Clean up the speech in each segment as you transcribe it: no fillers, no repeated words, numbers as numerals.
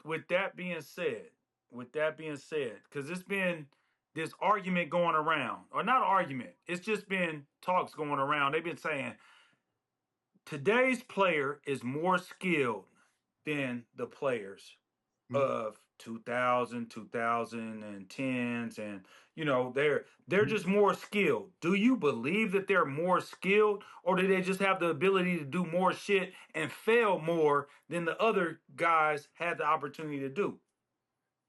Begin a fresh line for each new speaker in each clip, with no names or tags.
with that being said, because it's been this argument going around, or not argument, it's just been talks going around. They've been saying today's player is more skilled than the players
Mhm.
of 2000, 2010s, and they're just more skilled. Do you believe that they're more skilled, or do they just have the ability to do more shit and fail more than the other guys had the opportunity to do?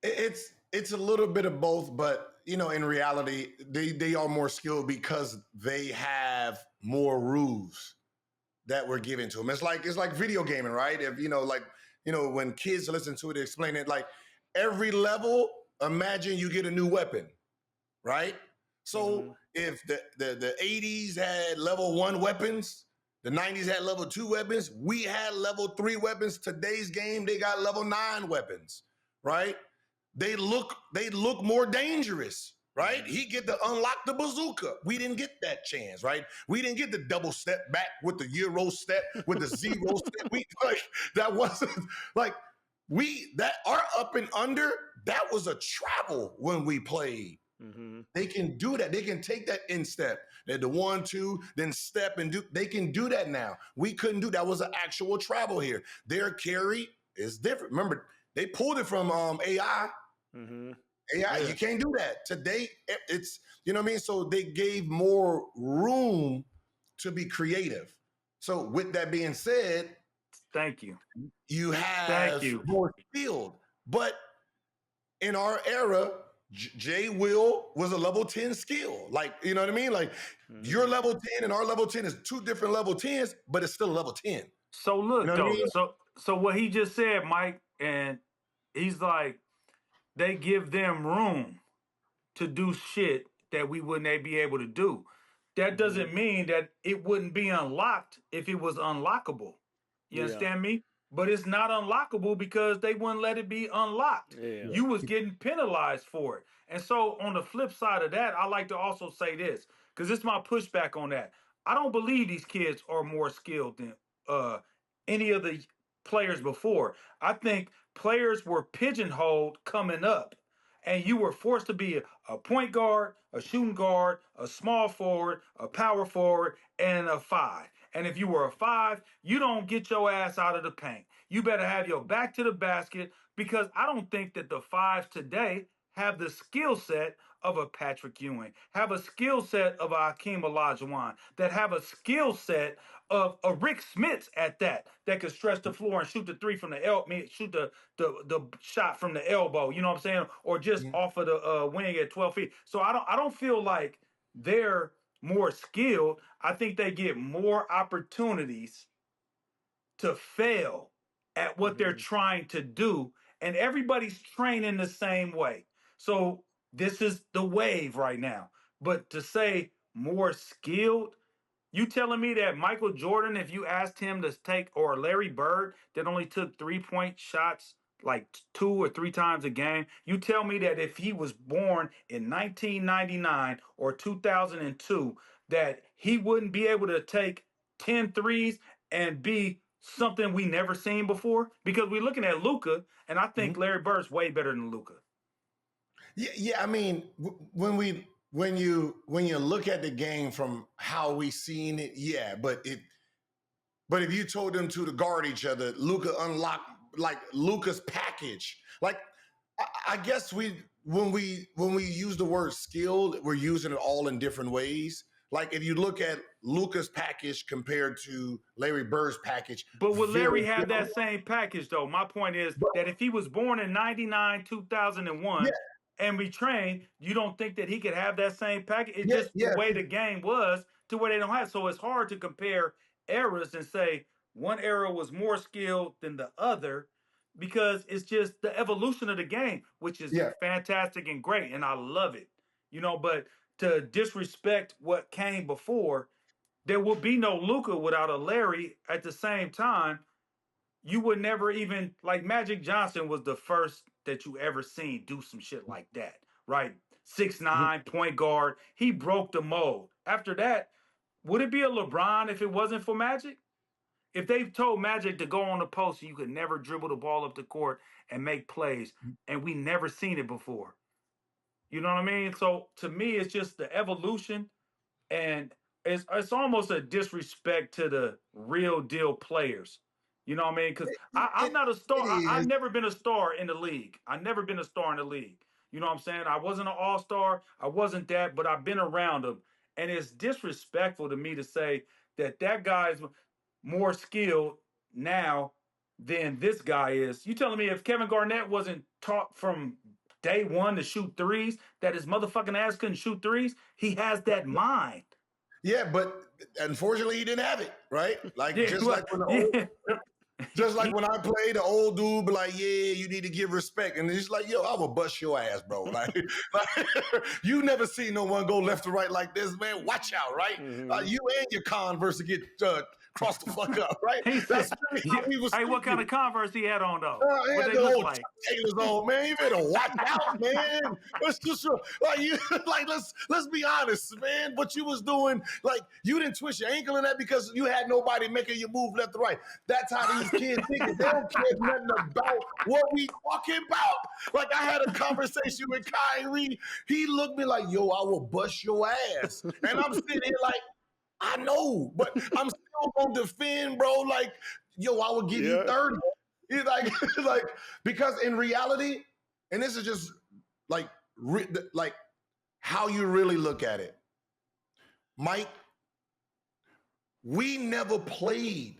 It's a little bit of both, but in reality, they are more skilled because they have more rules that were given to them. It's like video gaming, right? If when kids listen to it, explain it like every level. Imagine you get a new weapon, right?
Mm-hmm.
So if the 80s had level 1 weapons, the 90s had level 2 weapons, we had level 3 weapons. Today's game, they got level 9 weapons, right? They look more dangerous, right?
Mm-hmm.
He get to unlock the bazooka. We didn't get that chance, right? We didn't get the double step back with the Euro step, with the zero step. We like that wasn't like we that our up and under, that was a travel when we played.
Mm-hmm.
They can do that. They can take that instep, the 1, 2, then step and do. They can do that now. We couldn't do that. Was an actual travel here. Their carry is different. Remember, they pulled it from AI.
Mm-hmm.
AI,
Yeah.
you can't do that today. It's what I mean. So they gave more room to be creative. So with that being said,
Thank you.
you
Thank
have
you.
more field, but in our era, Jay Will was a level 10 skill. Like, you know what I mean? Like your
Mm-hmm.
level 10 and our level 10 is two different level 10s, but it's still a level 10.
So
You
look
know what I
though,
mean?
so what he just said, Mike, and he's like, they give them room to do shit that we wouldn't be able to do. That
Hmm.
doesn't mean that it wouldn't be unlocked if it was unlockable. You
Yeah.
understand me? But it's not unlockable because they wouldn't let it be unlocked.
Yeah.
You was getting penalized for it. And so on the flip side of that, I like to also say this, because it's my pushback on that. I don't believe these kids are more skilled than uh any of the players before. I think players were pigeonholed coming up, and you were forced to be a point guard, a shooting guard, a small forward, a power forward, and a five. And if you were a five, you don't get your ass out of the paint. You better have your back to the basket, because I don't think that the fives today have the skill set of a Patrick Ewing, have a skill set of a Hakeem Olajuwon, that have a skill set of a Rick Smits at that could stretch the floor and shoot the three from the shoot the shot from the elbow. You know what I'm saying? Or just
Mhm.
off of the wing at 12 feet. So I don't feel like they're more skilled. I think they get more opportunities to fail at what they're
Hmm.
trying to do, and everybody's training the same way. So this is the wave right now. But to say more skilled, you telling me that Michael Jordan, if you asked him to take, or Larry Bird, that only took 3-point shots like 2 or 3 times a game, you tell me that if he was born in 1999 or 2002, that he wouldn't be able to take 10 threes and be something we never seen before? Because we're looking at Luka, and I think
Mhm.
Larry Bird's way better than Luka.
Yeah, yeah. I mean, when you look at the game from how we seen it, yeah. But if you told them to guard each other, Luca unlocked like Luca's package. Like I guess when we use the word skilled, we're using it all in different ways. Like if you look at Luca's package compared to Larry Bird's package,
But would
very
Larry have that
similar.
same package though? My point is
But
that if he was born in 99, 2001,
yeah,
and we trained, you don't think that he could have that same package? It's
yeah,
just the
yeah.
way the game was to where they don't have. So it's hard to compare eras and say one era was more skilled than the other, because it's just the evolution of the game, which is
Yeah.
fantastic and great. And I love it. But to disrespect what came before, there would be no Luca without a Larry. At the same time, you would never even, like, Magic Johnson was the first that you ever seen do some shit like that, right? Six
Mhm.
nine point guard. He broke the mold. After that, would it be a LeBron if it wasn't for Magic? if they told Magic to go on the post, you could never dribble the ball up the court and make plays, and we never seen it before. You know what I mean? So to me, it's just the evolution, and it's almost a disrespect to the real deal players. You know what I mean? Because I'm
It,
not a
it
star. I've
is.
never been a star in the league. I've never been a star in the league. You know what I'm saying? I wasn't an all star. I wasn't that, but I've been around them. And it's disrespectful to me to say that that guy's more skilled now than this guy is. You telling me if Kevin Garnett wasn't taught from day one to shoot threes, that his motherfucking ass couldn't shoot threes? He has that mind.
Yeah, but unfortunately, he didn't have it, right? Like
Yeah,
just
well,
like when the old,
yeah.
just like
He,
when I played, the old dude be like, "Yeah, you need to give respect," and it's like, "Yo, I will bust your ass, bro." Like you never seen no one go left to right like this, man. Watch out, right?
Mm-hmm.
You and your Converse to get crossed the fuck up, right?
he
That's
said,
really how
yeah.
he was
Hey, what kind
speaking.
of Converse he had on though?
He
What
had
they
the
look
old
like?
Taylors on, man. You better watch out, man. Let's just like you like let's be honest, man. What you was doing, like you didn't twist your ankle in that because you had nobody making you move left to right. That's how these kids think. They don't care nothing about what we talking about. Like I had a conversation with Kyrie. He looked me like, yo, I will bust your ass. And I'm sitting here like, I know, but I'm still gonna defend, bro. Like, yo, I will give you
Yeah.
30. He's like, like, because in reality, and this is just like, like how you really look at it, Mike. We never played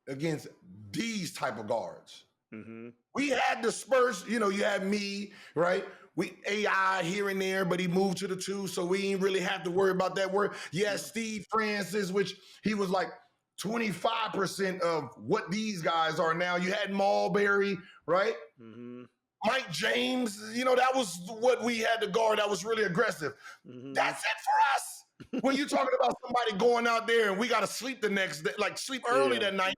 against these type of guards.
Mm-hmm.
We had the Spurs, you know, you had me, right? We AI here and there, but he moved to the two, so we didn't really have to worry about that word. You had Steve Francis, which he was like 25% of what these guys are now. You had Marbury, right?
Mm-hmm.
Mike James, you know, that was what we had to guard that was really aggressive.
Mm-hmm.
That's it for us. When you're talking about somebody going out there and we got to sleep the next day, like sleep early
Yeah.
that night.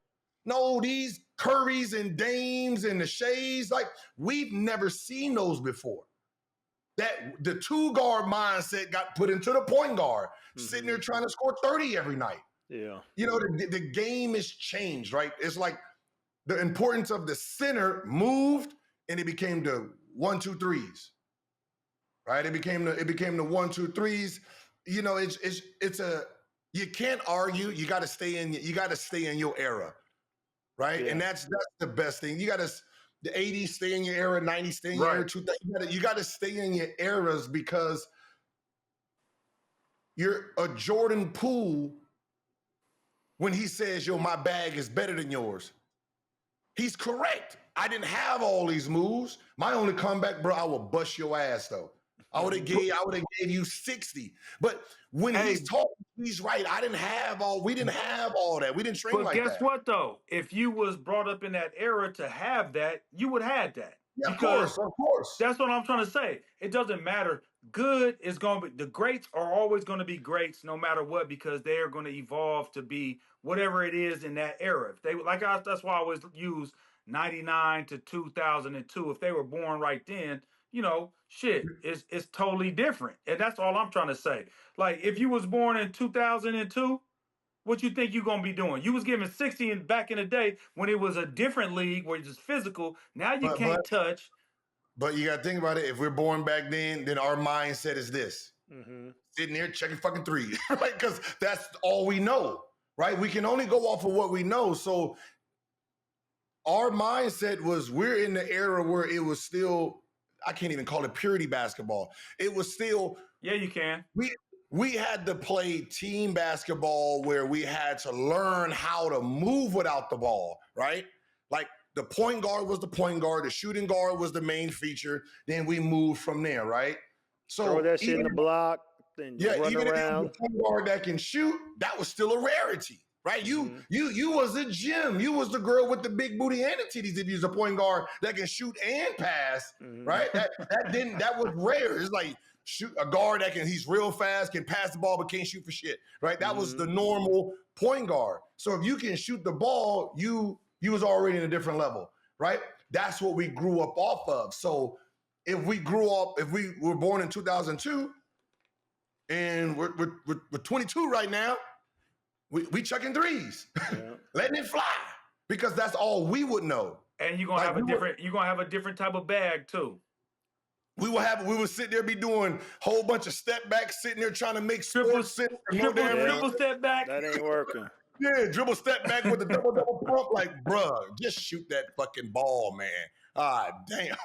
No, these Currys and Dames and the Shays, like we've never seen those before. That the two guard mindset got put into the point guard, sitting there trying to score 30 every night.
Yeah.
You know, the game is changed, right? It's like the importance of the center moved and it became the 1-2-3s, right? It became the 1-2-3s. You know, it's a you can't argue. You got to stay in your era, right?
Yeah.
And that's the best thing. You got to the 80s stay in your era, 90s stay in your era, 2000. You got to stay in your eras because you're a Jordan Poole when he says, "Yo, my bag is better than yours." He's correct. I didn't have all these moves. My only comeback, bro, I will bust your ass though. I would have gave you 60. But when
Hey,
he's talking, he's right. We didn't have all that. We didn't train
but
like
guess
that.
what though? If you was brought up in that era to have that, you would have had that.
Yeah,
Because
of course.
that's what I'm trying to say. It doesn't matter. Good is going to be, the greats are always going to be greats no matter what, because they are going to evolve to be whatever it is in that era. If they that's why I always use 99 to 2002. If they were born right then, you know, shit, it's totally different. And that's all I'm trying to say. Like if you was born in 2002, what you think you're gonna be doing? You was giving 60 back in the day when it was a different league where it's just physical. Now you
But
can't touch.
but you got to think about it. If we're born back then our mindset is this:
Mm-hmm.
sitting there checking fucking threes, right? Because that's all we know, right? We can only go off of what we know. So our mindset was we're in the era where it was still, I can't even call it purity basketball. It was still,
Yeah, you can.
we had to play team basketball where we had to learn how to move without the ball, right? Like the point guard was the point guard, the shooting guard was the main feature. Then we moved from there, right? So
Throw that shit in the block, then
yeah,
run
even if you
around.
was a point guard that can shoot, that was still a rarity, right? You was a gem. You was the girl with the big booty and the titties if you was a point guard that can shoot and pass, right? That was rare. It's like shoot a guard that he's real fast, can pass the ball but can't shoot for shit, right? That was the normal point guard. So if you can shoot the ball, you was already in a different level, right? That's what we grew up off of. So if we were born in 2002 and we're 22 right now, we chucking threes,
Yeah.
letting it fly because that's all we would know.
And you're gonna
Like,
have a different type of bag too.
we would sit there be doing whole bunch of step backs, sitting there trying to make sports sense for no damn reason.
Triple step back.
That ain't working.
Yeah, dribble step back with the double pump. Like, bruh, just shoot that fucking ball, man. Ah, damn.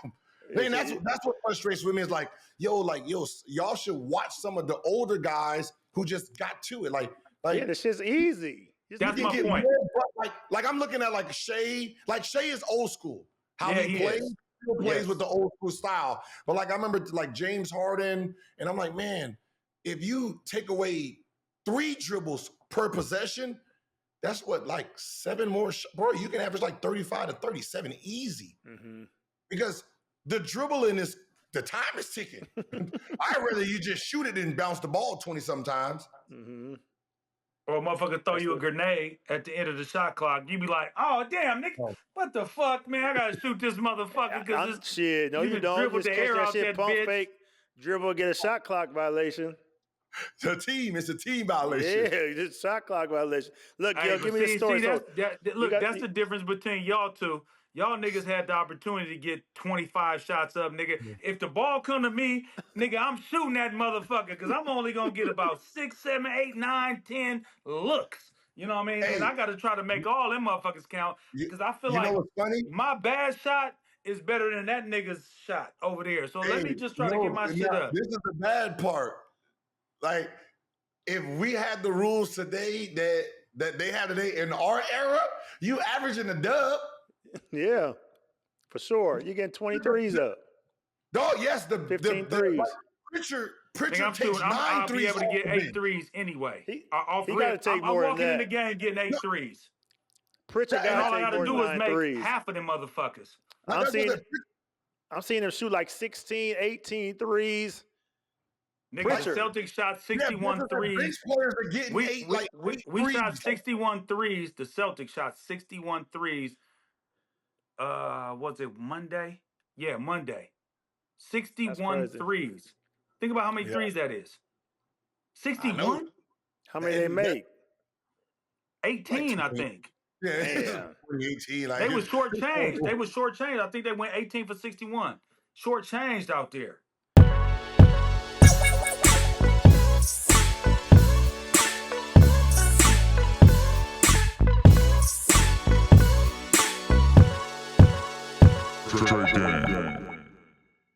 Man, that's what frustrates with me is like, y'all should watch some of the older guys who just got to it. Like
yeah, this shit's easy.
That's my point.
Like I'm looking at like Shea. Like Shea is old school. How he plays.
Is.
Still plays with the old school style. But like I remember like James Harden, and I'm like, man, if you take away 3 dribbles per possession, that's what, like 7 more, bro. You can average like 35 to 37 easy.
Mm-hmm.
Because the dribbling is, the time is ticking. I'd rather you just shoot it and bounce the ball 20 sometimes.
Mm-hmm.
Or a motherfucker throw you a grenade at the end of the shot clock. You be like, oh, damn, nigga, what the fuck, man? I got to shoot this motherfucker because this
shit. No, you don't.
dribble
Just
the
catch
air
that
out
shit,
that
pump
bitch.
fake, dribble, get a shot clock violation.
It's a team violation.
Yeah, just shot clock violation. Look,
Hey,
yo, give me the story.
That's the difference between y'all two. Y'all niggas had the opportunity to get 25 shots up, nigga. If the ball come to me, nigga, I'm shooting that motherfucker because I'm only going to get about 6, 7, 8, 9, 10 looks. You know what I mean?
Hey,
and I got to try to make all them motherfuckers count because I feel
you
like
know what's funny?
my bad shot is better than that nigga's shot over there. So let me just try to get my shit up.
This is the bad part. Like, if we had the rules today that they have today in our era, you averaging a dub.
Yeah, for sure. You getting 23s up.
Oh, yes,
15 threes.
Pritchard takes 9
I'll
threes.
be able to get
off
8 threes anyway.
He
Off
got to
rip.
take
I'm
more than
walking in
that.
the game getting 8 threes.
Pritchard
And all
got
I
to
got
take
to
more
do
than
is
9
make
threes.
half of them motherfuckers.
I'm seeing him shoot like 16, 18 threes.
Nigga,
Pritchard.
the Celtics shot 61 threes.
Bench players are getting
We shot 61 threes. The Celtics shot 61 threes. Was it Monday? Yeah, Monday. 61 threes. Think about how many threes that is. 61?
How many they make?
18, I think.
Yeah, 18. Like,
They was shortchanged. I think they went 18 for 61. Shortchanged out there.